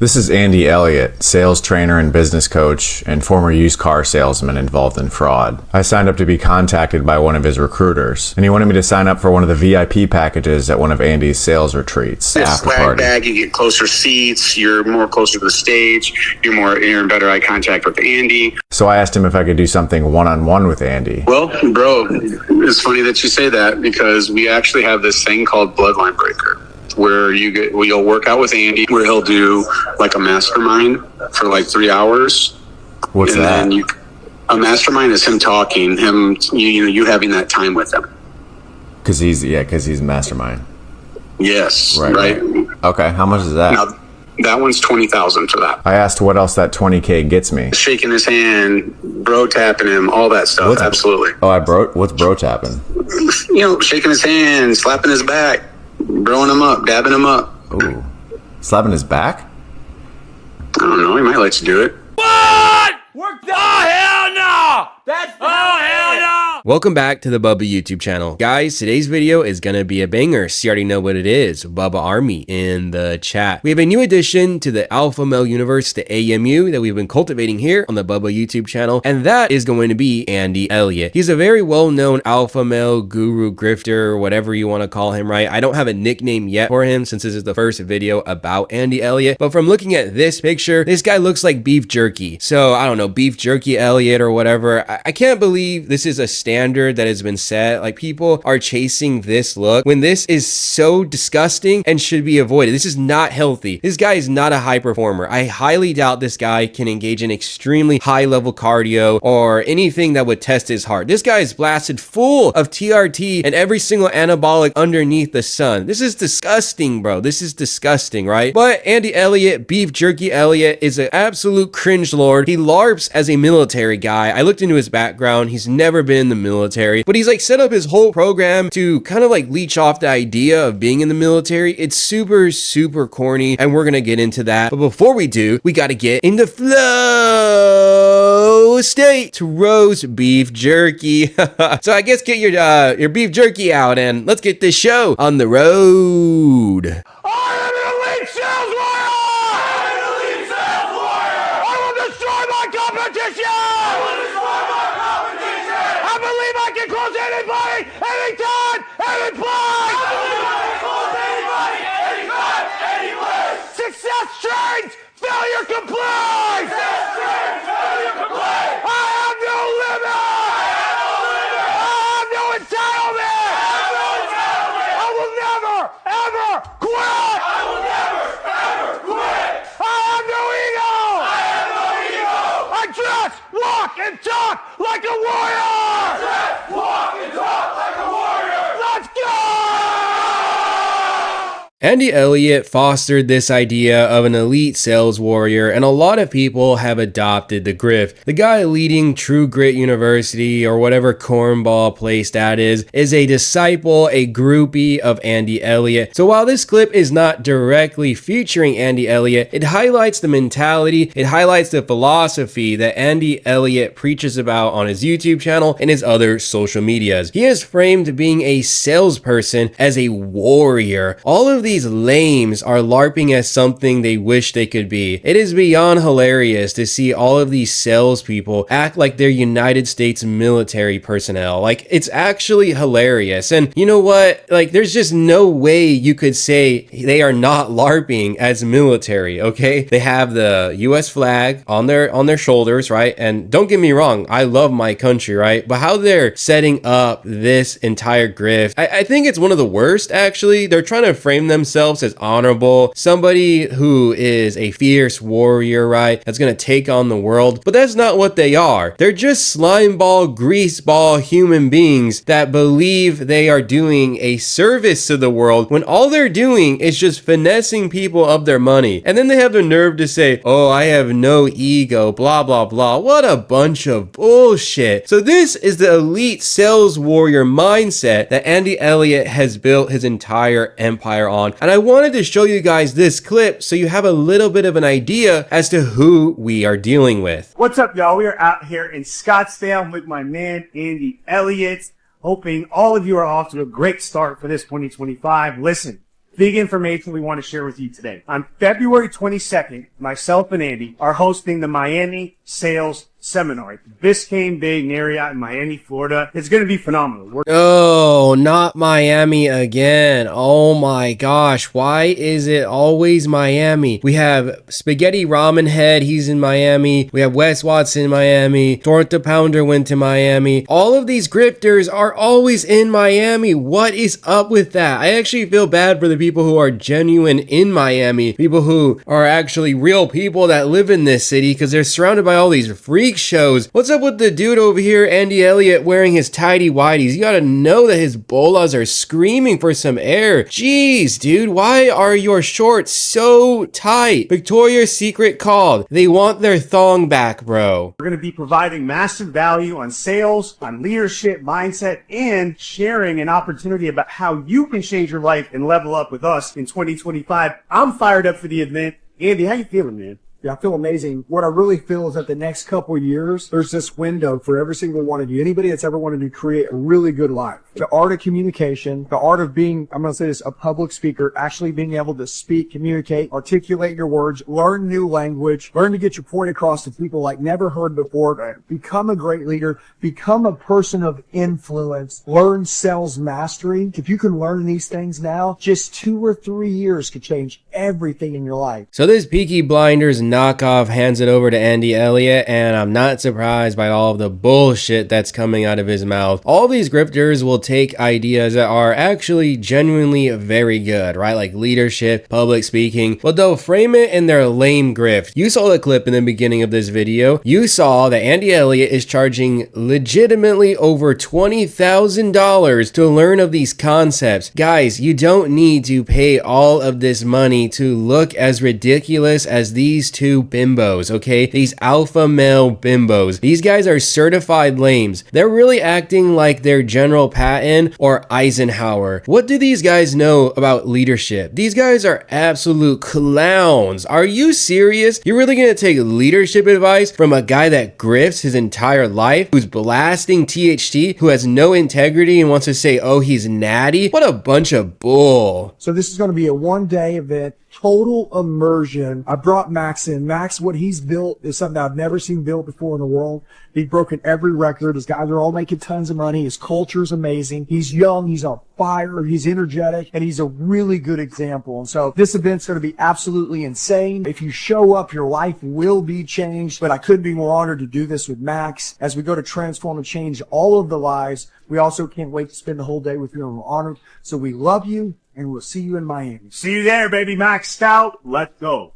This is Andy Elliot, sales trainer and business coach and former used car salesman involved in fraud. I signed up to be contacted by one of his recruiters, and he wanted me to sign up for one of the VIP packages at one of Andy's sales retreats. It's swag bag, you get closer seats, you're more closer to the stage, you're in better eye contact with Andy. So I asked him if I could do something one-on-one with Andy. Well, bro, it's funny that you say that because we actually have this thing called Bloodline Breaker, where you'll work out with Andy, where he'll do like a mastermind for like 3 hours. What's that? A mastermind is him talking, you having that time with him. Cause he's a mastermind. Yes, right. Okay, how much is that? Now, that one's $20,000 for that. I asked what else that $20K gets me. Shaking his hand, bro tapping him, all that stuff. Absolutely. What's bro tapping? Shaking his hand, slapping his back, broing him up, dabbing him up. Ooh. Slapping his back? I don't know, he might let you do it. What? Oh, hell no! Hell no! Welcome back to the Bubba YouTube channel. Guys, today's video is gonna be a banger, so you already know what it is. Bubba Army in the chat. We have a new addition to the Alpha Male Universe, the AMU, that we've been cultivating here on the Bubba YouTube channel, and that is going to be Andy Elliot. He's a very well-known alpha male guru, grifter, whatever you want to call him, right? I don't have a nickname yet for him since this is the first video about Andy Elliot, but from looking at this picture, this guy looks like beef jerky. So, I don't know, beef jerky Elliot or whatever. I can't believe this is a standard that has been set. Like, people are chasing this look when this is so disgusting and should be avoided. This is not healthy. This guy is not a high performer. I highly doubt this guy can engage in extremely high level cardio or anything that would test his heart. This guy is blasted full of TRT and every single anabolic underneath the sun. This is disgusting, bro. This is disgusting, right? But Andy Elliot, beef jerky Elliot, is an absolute cringe lord. He LARPs as a military guy. I looked into his background. He's never been in the military, but he's like set up his whole program to kind of like leech off the idea of being in the military. It's super, super corny, and we're gonna get into that. But before we do, we gotta get in the flow state to roast beef jerky. So I guess get your beef jerky out and let's get this show on the road. I am an elite sales warrior! I will destroy my competition! I believe I can close anybody, anytime, any place! Success trains, failure complies! I have no limit! I have no entitlement! I will never, ever quit! I have no ego! I dress, walk, and talk like a warrior! Let's go! Andy Elliot fostered this idea of an elite sales warrior, and a lot of people have adopted the grift. The guy leading True Grit University, or whatever cornball place that is a disciple, a groupie of Andy Elliot. So while this clip is not directly featuring Andy Elliot, it highlights the mentality, it highlights the philosophy that Andy Elliot preaches about on his YouTube channel and his other social medias. He has framed being a salesperson as a warrior. All of these lames are LARPing as something they wish they could be. It is beyond hilarious to see all of these salespeople act like they're United States military personnel. Like, it's actually hilarious. And you know what? Like, there's just no way you could say they are not LARPing as military, okay? They have the US flag on their shoulders, right? And don't get me wrong, I love my country, right? But how they're setting up this entire grift, I think it's one of the worst, actually. They're trying to frame themselves as honorable, somebody who is a fierce warrior, right? That's gonna take on the world, but that's not what they are. They're just slimeball, greaseball human beings that believe they are doing a service to the world when all they're doing is just finessing people of their money. And then they have the nerve to say, oh, I have no ego, blah, blah, blah. What a bunch of bullshit. So this is the elite sales warrior mindset that Andy Elliot has built his entire empire on. And I wanted to show you guys this clip so you have a little bit of an idea as to who we are dealing with. What's up, y'all? We are out here in Scottsdale with my man, Andy Elliot. Hoping all of you are off to a great start for this 2025. Listen, big information we want to share with you today. On February 22nd, myself and Andy are hosting the Miami Sales Seminar at the Biscayne Bay Marriott in Miami, Florida. It's going to be phenomenal. Oh, not Miami again. Oh my gosh. Why is it always Miami? We have Spaghetti Ramen Head. He's in Miami. We have Wes Watson in Miami. Torta Pounder went to Miami. All of these grifters are always in Miami. What is up with that? I actually feel bad for the people who are genuine in Miami. People who are actually real people that live in this city because they're surrounded by all these freak shows. What's up with the dude over here, Andy Elliot, wearing his tidy whities? You gotta know that his bolas are screaming for some air. Jeez, dude, why are your shorts so tight? Victoria's Secret called. They want their thong back, bro. We're going to be providing massive value on sales, on leadership, mindset, and sharing an opportunity about how you can change your life and level up with us in 2025. I'm fired up for the event. Andy, how you feeling, man? Yeah, I feel amazing. What I really feel is that the next couple of years, there's this window for every single one of you. Anybody that's ever wanted to create a really good life. The art of communication, the art of being, I'm going to say this, a public speaker, actually being able to speak, communicate, articulate your words, learn new language, learn to get your point across to people like never heard before, become a great leader, become a person of influence, learn sales mastery. If you can learn these things now, just 2 or 3 years could change everything in your life. So this Peaky Blinders knockoff hands it over to Andy Elliot, and I'm not surprised by all of the bullshit that's coming out of his mouth. All these grifters will take ideas that are actually genuinely very good, right? Like leadership, public speaking, but they'll frame it in their lame grift. You saw the clip in the beginning of this video. You saw that Andy Elliot is charging legitimately over $20,000 to learn of these concepts. Guys, you don't need to pay all of this money to look as ridiculous as these two bimbos, okay? These alpha male bimbos. These guys are certified lames. They're really acting like they're General Patton or Eisenhower. What do these guys know about leadership? These guys are absolute clowns. Are you serious? You're really gonna take leadership advice from a guy that grifts his entire life, who's blasting THT, who has no integrity and wants to say, oh, he's natty? What a bunch of bull. So this is going to be a one-day event. Total immersion. I brought Max in. Max, what he's built is something I've never seen built before in the world. He's broken every record. His guys are all making tons of money. His culture is amazing. He's young. He's on fire. He's energetic. And he's a really good example. And so this event's going to be absolutely insane. If you show up, your life will be changed. But I couldn't be more honored to do this with Max as we go to transform and change all of the lives. We also can't wait to spend the whole day with you, and we're honored. So we love you, and we'll see you in Miami. See you there, baby. Maxed out. Let's go.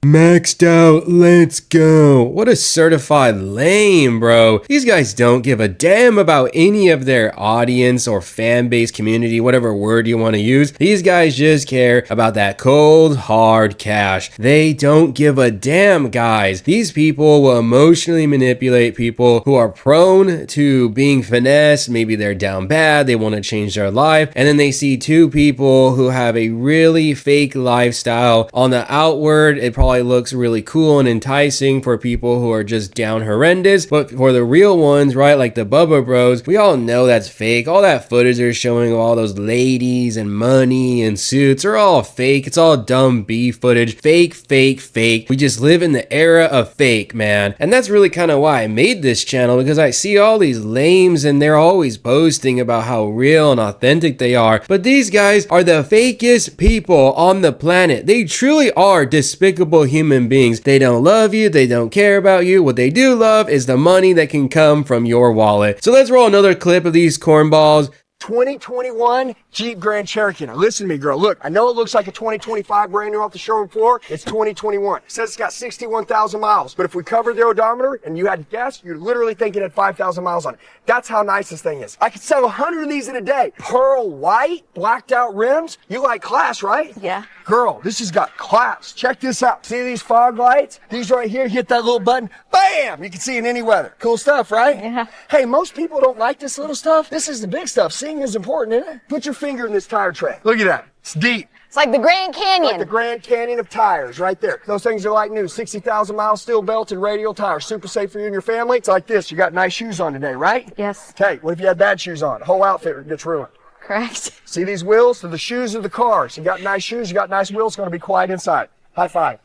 Maxed out, let's go. What a certified lame, bro. These guys don't give a damn about any of their audience or fan base, community, whatever word you want to use. These guys just care about that cold, hard cash. They don't give a damn, guys. These people will emotionally manipulate people who are prone to being finessed. Maybe they're down bad, they want to change their life, and then they see two people who have a really fake lifestyle. On the outward, it probably looks really cool and enticing for people who are just down horrendous, but for the real ones, right, like the Bubba Bros, we all know that's fake. All that footage they're showing of all those ladies and money and suits are all fake. It's all dumb B footage. Fake, fake, fake. We just live in the era of fake, man. And that's really kind of why I made this channel, because I see all these lames and they're always posting about how real and authentic they are, but these guys are the fakest people on the planet. They truly are despicable human beings. They don't love you. They don't care about you. What they do love is the money that can come from your wallet. So let's roll another clip of these cornballs. 2021 Jeep Grand Cherokee. Now listen to me, girl. Look, I know it looks like a 2025 brand new off the showroom floor. It's 2021. It says it's got 61,000 miles. But if we covered the odometer and you had to guess, you'd literally think it had 5,000 miles on it. That's how nice this thing is. I could sell 100 of these in a day. Pearl white, blacked out rims. You like class, right? Yeah. Girl, this has got class. Check this out. See these fog lights? These right here, hit that little button. Bam! You can see in any weather. Cool stuff, right? Yeah. Hey, most people don't like this little stuff. This is the big stuff. Seeing is important, isn't it? Put your finger in this tire tray. Look at that. It's deep. It's like the Grand Canyon. Like the Grand Canyon of tires right there. Those things are like new. 60,000 miles steel belted radial tires. Super safe for you and your family. It's like this. You got nice shoes on today, right? Yes. Okay, what if you had bad shoes on? The whole outfit gets ruined. correct. See these wheels? They're the shoes of the cars. You got nice shoes, you got nice wheels, it's going to be quiet inside. High five.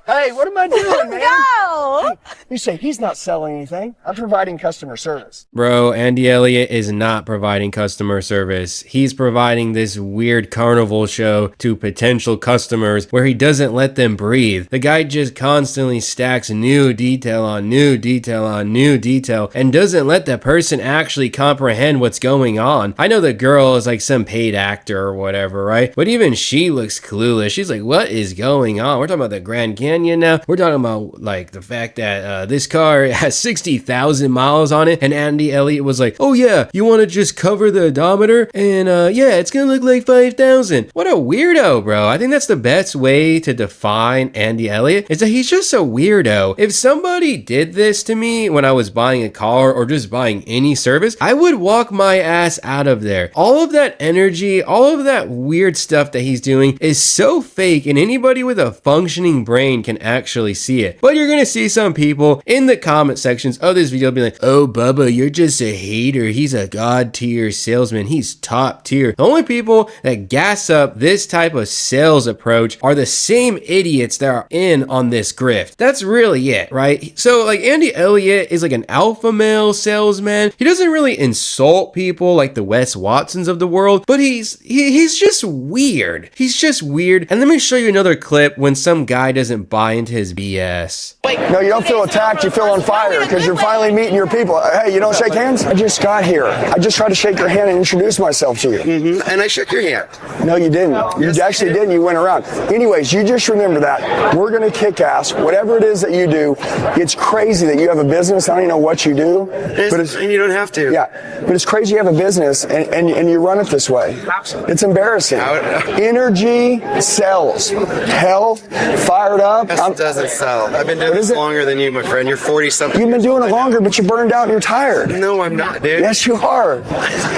Hey, what am I doing, man? No! You say, he's not selling anything. I'm providing customer service. Bro, Andy Elliot is not providing customer service. He's providing this weird carnival show to potential customers where he doesn't let them breathe. The guy just constantly stacks new detail on new detail on new detail and doesn't let the person actually comprehend what's going on. I know the girl is like some paid actor or whatever, right? But even she looks clueless. She's like, what is going on? We're talking about the Grand Canyon now. We're talking about like the fact that this car has 60,000 miles on it, and Andy Elliot was like, oh yeah, you want to just cover the odometer and yeah, it's gonna look like 5,000. What a weirdo, bro. I think that's the best way to define Andy Elliot, is that he's just a weirdo. If somebody did this to me when I was buying a car or just buying any service, I would walk my ass out of there. All of that energy, all of that weird stuff that he's doing is so fake, and anybody with a functioning brain can actually see it. But you're gonna see some people in the comment sections of this video be like, oh Bubba, you're just a hater. He's a god tier salesman. He's top tier. The only people that gas up this type of sales approach are the same idiots that are in on this grift. That's really it, right? So like Andy Elliot is like an alpha male salesman. He doesn't really insult people like the Wes Watsons of the world, but he's just weird. He's just weird. And let me show you another clip when some guy doesn't buy into his BS. No, you don't feel attacked, you feel on fire because you're finally meeting your people. Hey, you don't shake hands? I just got here. I just tried to shake your hand and introduce myself to you. Mm-hmm. And I shook your hand. No, you didn't. You actually didn't. You went around. Anyways, you just remember that. We're going to kick ass. Whatever it is that you do, it's crazy that you have a business. I don't even know what you do. And you don't have to. Yeah, but it's crazy you have a business and you run it this way. It's embarrassing. Energy sells. Health, fired up. It doesn't sell. I've been doing this longer than you, my friend. You're 40-something. You've been doing it longer, but you're burned out and you're tired. No, I'm not, dude. Yes, you are.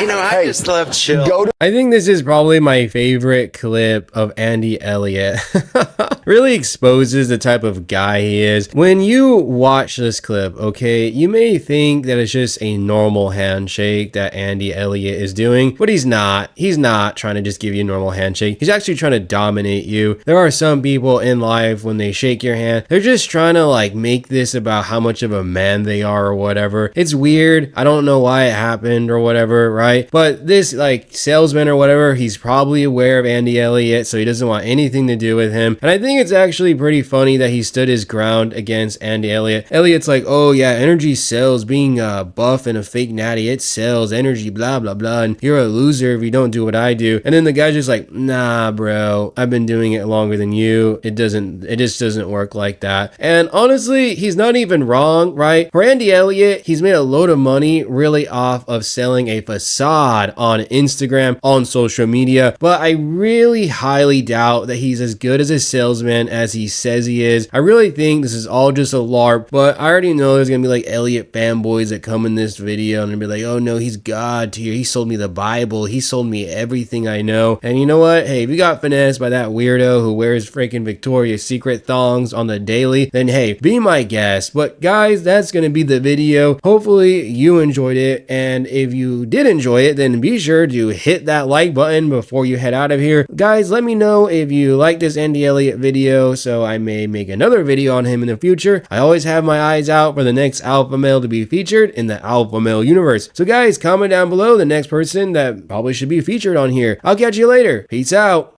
You know, I just love chill. Go to I think this is probably my favorite clip of Andy Elliot. Really exposes the type of guy he is. When you watch this clip, okay, you may think that it's just a normal handshake that Andy Elliot is doing, but he's not. He's not trying to just give you a normal handshake. He's actually trying to dominate you. There are some people in life, when they shake your hand, they're just trying to like make this about how much of a man they are or whatever. It's weird. I don't know why it happened or whatever, right? But this like salesman or whatever, he's probably aware of Andy Elliot, so he doesn't want anything to do with him. And I think it's actually pretty funny that he stood his ground against Andy Elliot. Elliot's like, oh yeah, energy sells, being buff and a fake natty, it sells, energy, blah blah blah, and you're a loser if you don't do what I do. And then the guy's just like, nah bro, I've been doing it longer than you. It just doesn't work like that. And honestly, he's not even wrong, right? For Andy Elliot, he's made a load of money really off of selling a facade on Instagram, on social media, but I really highly doubt that he's as good as a salesman as he says he is. I really think this is all just a LARP, but I already know there's gonna be like Elliot fanboys that come in this video and be like, oh no, he's God tier, he sold me the Bible, he sold me everything I know. And you know what? Hey, if you got finessed by that weirdo who wears freaking Victoria's Secret thongs on the daily, then hey, be my guest. But guys, that's gonna be the video. Hopefully you enjoyed it, and if you did enjoy it, then be sure to hit that like button before you head out of here. Guys, let me know if you like this Andy Elliot video so I may make another video on him in the future. I always have my eyes out for the next alpha male to be featured in the alpha male universe. So guys, comment down below the next person that probably should be featured on here. I'll catch you later. Peace out.